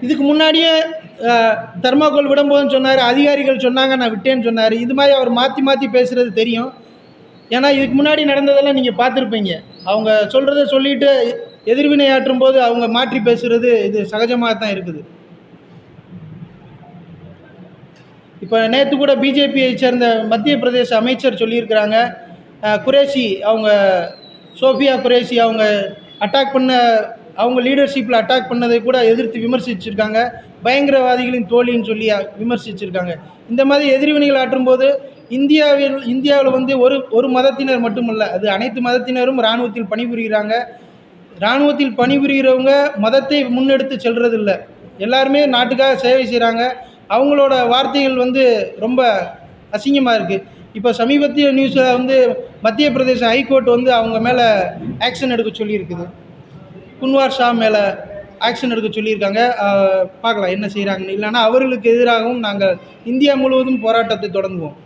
இதுக்கு முன்னாடியே தர்மாக்கோல் விடும்போதுன்னு சொன்னார், அதிகாரிகள் சொன்னாங்க நான் விட்டேன்னு சொன்னார். இது மாதிரி அவர் மாற்றி மாற்றி பேசுகிறது தெரியும். ஏன்னா இதுக்கு முன்னாடி நடந்ததெல்லாம் நீங்கள் பார்த்துருப்பீங்க. அவங்க சொல்கிறத சொல்லிவிட்டு எதிர்வினையாற்றும் போது அவங்க மாற்றி பேசுகிறது இது சகஜமாக தான் இருக்குது. இப்போ நேற்று கூட பிஜேபியை சேர்ந்த மத்திய பிரதேச அமைச்சர் சொல்லியிருக்கிறாங்க, குரேஷி அவங்க சோஃபியா குரேஷி அவங்க அட்டாக் பண்ண அவங்க லீடர்ஷிப்பில் அட்டாக் பண்ணதை கூட எதிர்த்து விமர்சிச்சிருக்காங்க. பயங்கரவாதிகளின் தோழின்னு சொல்லி விமர்சிச்சிருக்காங்க. இந்த மாதிரி எதிர்வினைகள் ஆற்றும்போது இந்தியாவில் வந்து ஒரு மதத்தினர் மட்டுமல்ல, அது அனைத்து மதத்தினரும் இராணுவத்தில் பணிபுரிகிறாங்க. இராணுவத்தில் பணிபுரிகிறவங்க மதத்தை முன்னெடுத்து செல்றதில்லை, எல்லாருமே நாட்டுக்காக சேவை செய்கிறாங்க. அவங்களோட வார்த்தைகள் வந்து ரொம்ப அசிங்கமாக இருக்குது. இப்போ சமீபத்திய நியூஸில் வந்து மத்திய பிரதேச ஹைகோர்ட் வந்து அவங்க மேலே ஆக்ஷன் எடுக்க சொல்லியிருக்குது. குன்வார் ஷா மேலே ஆக்ஷன் எடுக்க சொல்லியிருக்காங்க. பார்க்கலாம் என்ன செய்கிறாங்கன்னு. இல்லைன்னா அவர்களுக்கு எதிராகவும் நாங்கள் இந்தியா முழுவதும் போராட்டத்தை தொடங்குவோம்.